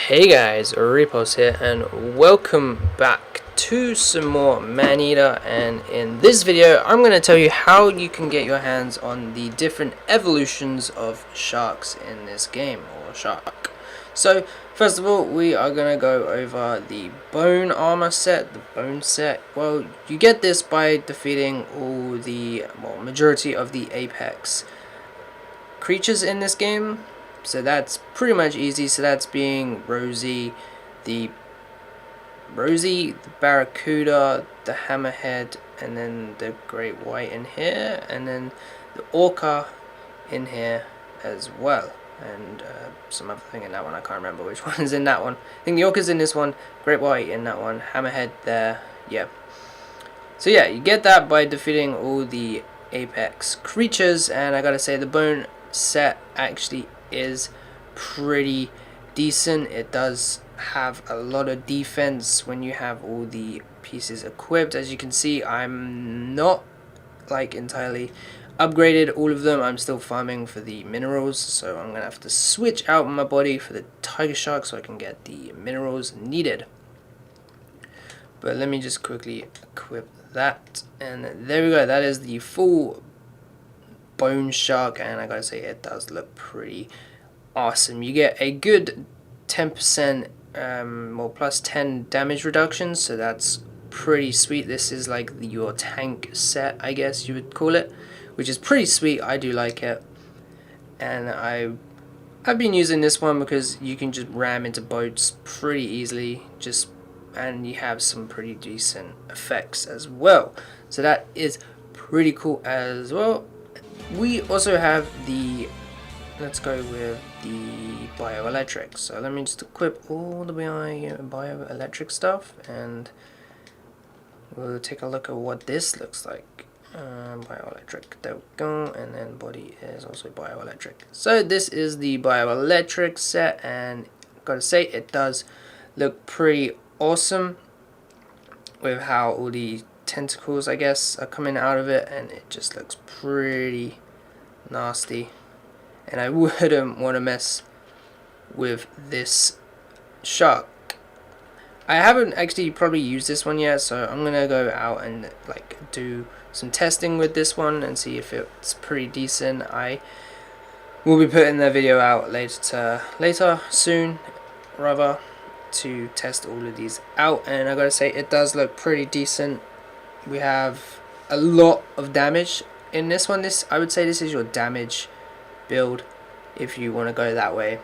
Hey guys, Repos here, and welcome back to some more Maneater. And in this video, I'm going to tell you how you can get your hands on the different evolutions of sharks in this game, or shark. So, first of all, we are going to go over the bone armor set, the bone set. Well, you get this by defeating all the, majority of the apex creatures in this game. So that's pretty much easy. So that's being the Rosie, the Barracuda, the Hammerhead, and then the Great White in here, and then the Orca in here as well. And some other thing in that one, I can't remember which one is in that one. I think the Orca's in this one, Great White in that one, Hammerhead there, yeah. So yeah, you get that by defeating all the apex creatures, and I gotta say the bone set actually is pretty decent. It does have a lot of defense when you have all the pieces equipped. As you can see, I'm not like entirely upgraded all of them. I'm still farming for the minerals, so I'm gonna have to switch out my body for the tiger shark so I can get the minerals needed. But let me just quickly equip that, and there we go. That is the full bone shark, and I gotta say it does look pretty awesome. You get a good 10% plus 10 damage reduction, so that's pretty sweet. This is like your tank set, I guess you would call it, which is pretty sweet. I do like it, and I've been using this one because you can just ram into boats pretty easily, and you have some pretty decent effects as well. So that is pretty cool as well. We also have the, let's go with the bioelectric. So let me just equip all the bioelectric stuff, and we'll take a look at what this looks like. Bioelectric, there we go, and then body is also bioelectric. So this is the bioelectric set, and gotta say it does look pretty awesome with how all the tentacles, I guess, are coming out of it, and it just looks pretty nasty, and I wouldn't want to mess with this shark. I haven't actually probably used this one yet, so I'm gonna go out and like do some testing with this one and see if it's pretty decent. I will be putting the video out later soon, rather, to test all of these out, and I gotta say it does look pretty decent. We have a lot of damage in this one. I would say this is your damage build if you want to go that way,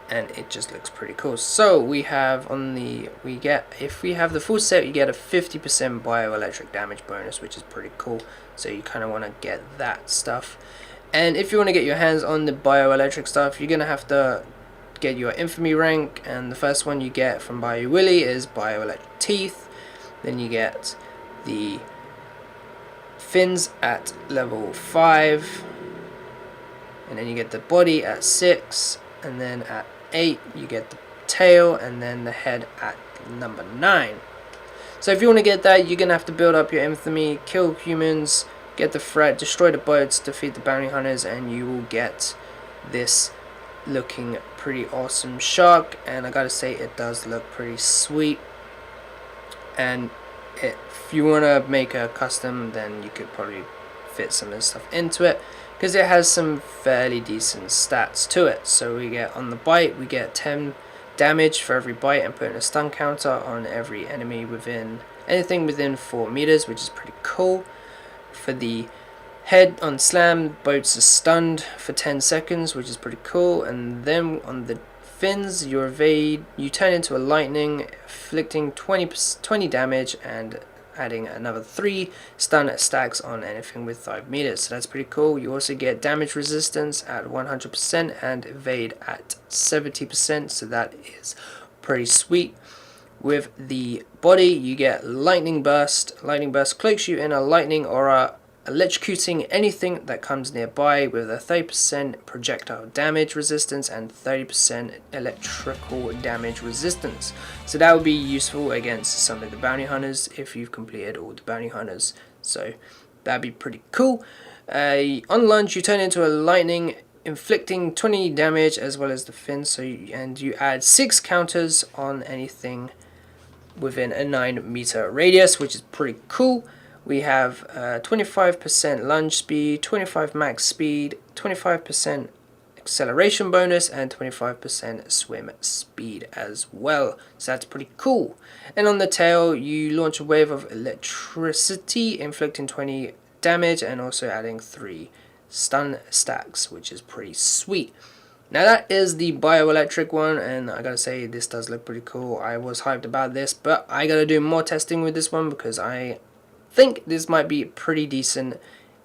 and it just looks pretty cool. So we have if we have the full set, you get a 50% bioelectric damage bonus, which is pretty cool. So you kind of want to get that stuff, and if you want to get your hands on the bioelectric stuff, you're gonna have to get your infamy rank, and the first one you get from Bayou Willie is bioelectric teeth. Then you get the fins at level 5, and then you get the body at 6, and then at 8 you get the tail, and then the head at number 9. So if you want to get that, you're gonna have to build up your infamy, kill humans, get the threat, destroy the boats, defeat the bounty hunters, and you will get this looking pretty awesome shark. And I gotta say it does look pretty sweet, and if you want to make a custom, then you could probably fit some of this stuff into it, because it has some fairly decent stats to it. So we get on the bite, we get 10 damage for every bite, and putting a stun counter on every enemy anything within 4 meters, which is pretty cool. For the head on slam, boats are stunned for 10 seconds, which is pretty cool. And then on the fins, you turn into a lightning, inflicting 20 damage and adding another 3 stun stacks on anything with 5 meters. So that's pretty cool. You also get damage resistance at 100% and evade at 70%, so that is pretty sweet. With the body, you get lightning burst. Lightning burst cloaks you in a lightning aura, electrocuting anything that comes nearby, with a 30% projectile damage resistance and 30% electrical damage resistance. So that would be useful against some of the bounty hunters if you've completed all the bounty hunters. So that'd be pretty cool. On launch, you turn into a lightning inflicting 20 damage as well as the fins. So and you add 6 counters on anything within a 9-meter radius, which is pretty cool. We have 25% lunge speed, 25 max speed, 25% acceleration bonus, and 25% swim speed as well. So that's pretty cool. And on the tail, you launch a wave of electricity, inflicting 20 damage and also adding 3 stun stacks, which is pretty sweet. Now that is the bioelectric one, and I gotta say this does look pretty cool. I was hyped about this, but I gotta do more testing with this one because I think this might be pretty decent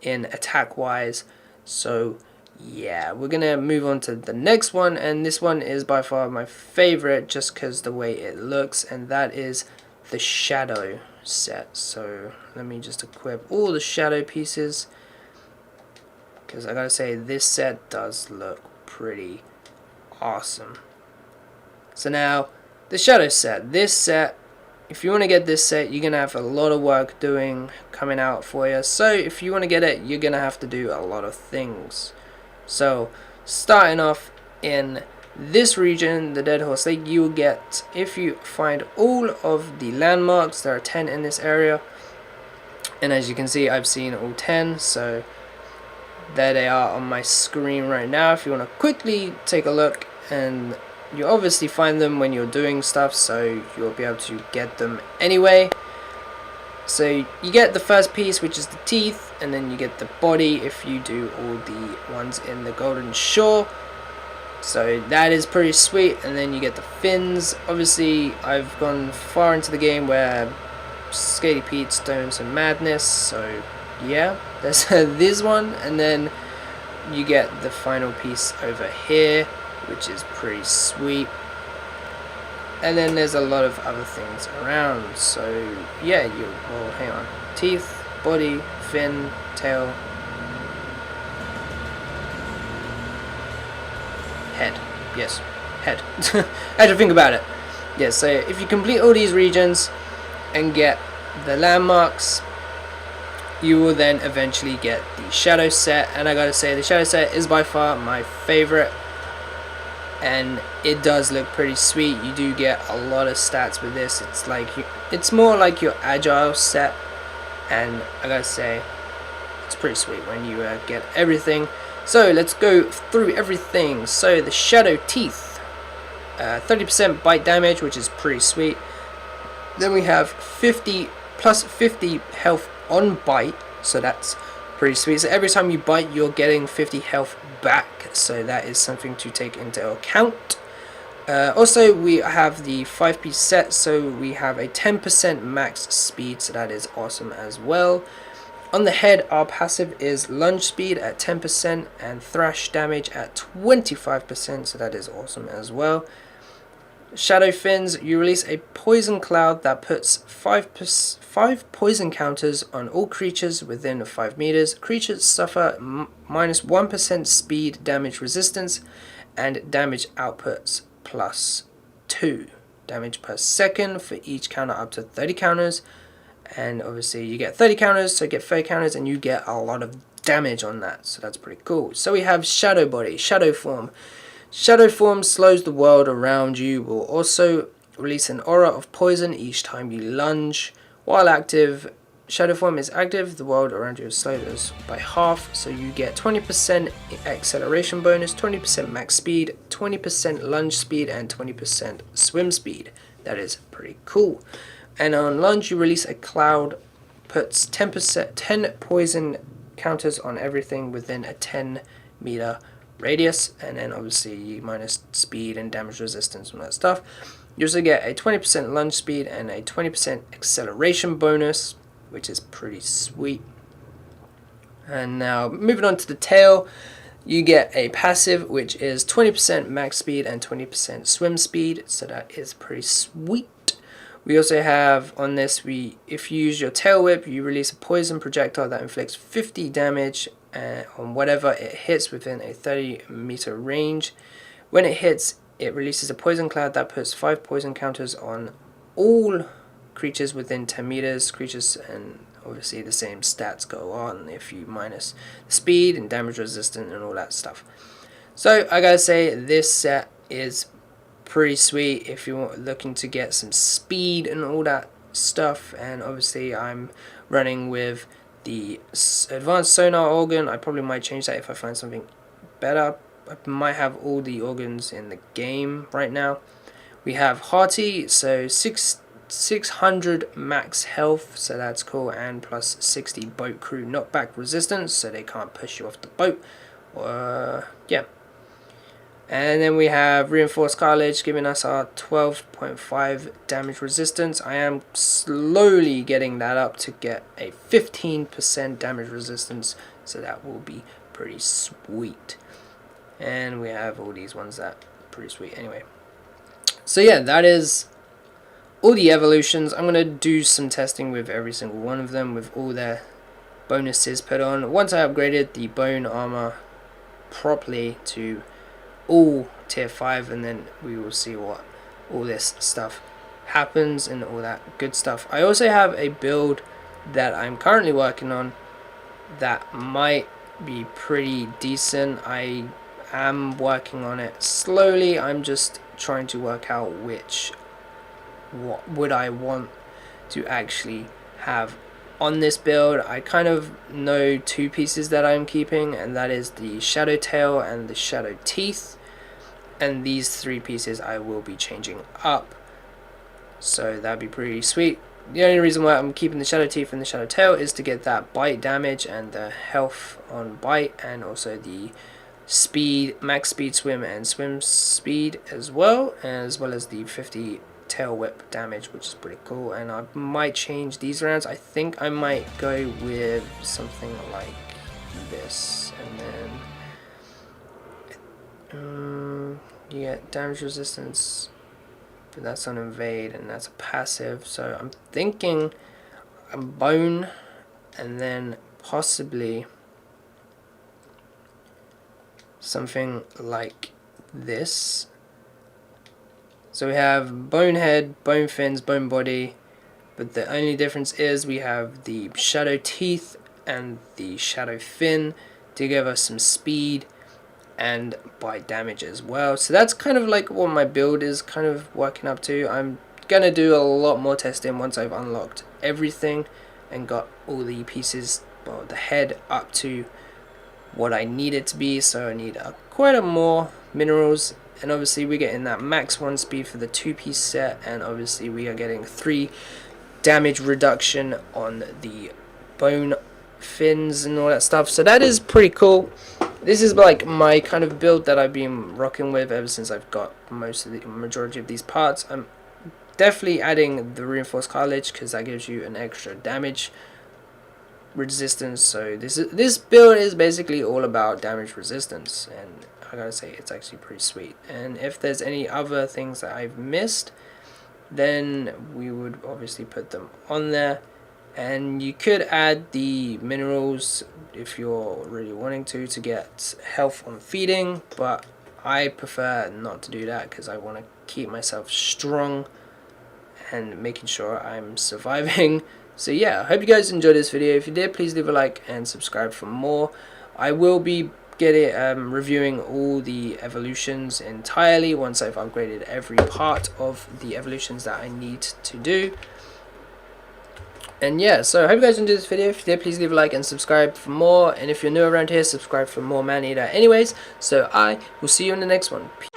in attack wise. So yeah, we're gonna move on to the next one, and this one is by far my favorite just because the way it looks, and that is the shadow set. So let me just equip all the shadow pieces, because I gotta say this set does look pretty awesome. So now the shadow set, this set, if you want to get this set, you're gonna have a lot of work coming out for you. So if you want to get it, you're gonna have to do a lot of things. So starting off in this region, the Dead Horse Lake, you will get, if you find all of the landmarks, there are 10 in this area, and as you can see I've seen all 10, so there they are on my screen right now. If you want to quickly take a look, and you obviously find them when you're doing stuff, so you'll be able to get them anyway. So you get the first piece, which is the teeth, and then you get the body if you do all the ones in the Golden Shore. So that is pretty sweet. And then you get the fins. Obviously I've gone far into the game where Scaly Pete's doing some madness, so yeah, there's this one, and then you get the final piece over here, which is pretty sweet. And then there's a lot of other things around, so yeah, well, hang on, teeth, body, fin, tail, head, yes, head. I had to think about it. Yeah, so if you complete all these regions and get the landmarks, you will then eventually get the shadow set, and I gotta say the shadow set is by far my favorite, and it does look pretty sweet. You do get a lot of stats with this. It's more like your agile set, and I gotta say it's pretty sweet when you get everything. So let's go through everything. So the shadow teeth, 30% bite damage, which is pretty sweet. Then we have 50 plus 50 health on bite, so that's pretty sweet. So every time you bite, you're getting 50 health back, so that is something to take into account. Also, we have the 5-piece set, so we have a 10% max speed, so that is awesome as well. On the head, our passive is lunge speed at 10% and thrash damage at 25%, so that is awesome as well. Shadow fins, you release a poison cloud that puts 5 poison counters on all creatures within 5 meters. Creatures suffer minus 1% speed damage resistance and damage outputs plus 2 damage per second for each counter up to 30 counters. And obviously you get 30 counters, so you get 30 counters and you get a lot of damage on that, so that's pretty cool. So we have Shadow Body, Shadow Form. Shadow Form slows the world around you. Will also release an aura of poison each time you lunge. While active, Shadow Form is active, the world around you is slowed by half, so you get 20% acceleration bonus, 20% max speed, 20% lunge speed, and 20% swim speed. That is pretty cool. And on lunge, you release a cloud, puts 10 poison counters on everything within a 10-meter radius, and then obviously you minus speed and damage resistance and that stuff. You also get a 20% lunge speed and a 20% acceleration bonus, which is pretty sweet. And now moving on to the tail, you get a passive which is 20% max speed and 20% swim speed, so that is pretty sweet. We also have on this, if you use your tail whip, you release a poison projectile that inflicts 50 damage on whatever it hits within a 30-meter range. When it hits, it releases a poison cloud that puts 5 poison counters on all creatures within 10 meters. Creatures, and obviously the same stats go on if you minus speed and damage resistance and all that stuff. So I gotta say, this set is pretty sweet if you're looking to get some speed and all that stuff. And obviously I'm running with the advanced sonar organ. I probably might change that if I find something better. I might have all the organs in the game right now. We have Hearty, so 600 max health, so that's cool, and plus 60 boat crew knockback resistance, so they can't push you off the boat. Yeah. And then we have Reinforced Cartilage giving us our 12.5 damage resistance. I am slowly getting that up to get a 15% damage resistance, so that will be pretty sweet. And we have all these ones that are pretty sweet anyway. So yeah, that is all the evolutions. I'm going to do some testing with every single one of them with all their bonuses put on. Once I upgraded the bone armor properly to all tier 5, and then we will see what all this stuff happens and all that good stuff. I also have a build that I'm currently working on that might be pretty decent. I am working on it slowly. I'm just trying to work out what would I want to actually have on this build. I kind of know two pieces that I'm keeping, and that is the Shadow Tail and the Shadow Teeth, and these three pieces I will be changing up, so that'd be pretty sweet. The only reason why I'm keeping the Shadow Teeth and the Shadow Tail is to get that bite damage and the health on bite, and also the speed, max speed swim and swim speed as well as the 50 tail whip damage, which is pretty cool. And I might change these rounds. I think I might go with something like this, and then you get damage resistance, but that's on invade and that's a passive. So I'm thinking a bone, and then possibly something like this. So we have bone head, bone fins, bone body, but the only difference is we have the shadow teeth and the shadow fin to give us some speed and bite damage as well. So that's kind of like what my build is kind of working up to. I'm gonna do a lot more testing once I've unlocked everything and got all the pieces, well, the head up to what I need it to be. So I need quite a more minerals, and obviously we're getting that max 1 speed for the 2-piece set, and obviously we are getting 3 damage reduction on the bone fins and all that stuff. So that is pretty cool. This is like my kind of build that I've been rocking with ever since I've got most of the majority of these parts. I'm definitely adding the Reinforced Cartilage because that gives you an extra damage resistance. So this build is basically all about damage resistance, and I gotta say it's actually pretty sweet. And if there's any other things that I've missed, then we would obviously put them on there. And you could add the minerals if you're really wanting to get health on feeding, but I prefer not to do that because I want to keep myself strong and making sure I'm surviving. So yeah, I hope you guys enjoyed this video. If you did, please leave a like and subscribe for more. I will be reviewing all the evolutions entirely once I've upgraded every part of the evolutions that I need to do. And yeah, so I hope you guys enjoyed this video. If you did, please leave a like and subscribe for more. And if you're new around here, subscribe for more Maneater anyways. So I will see you in the next one. Peace.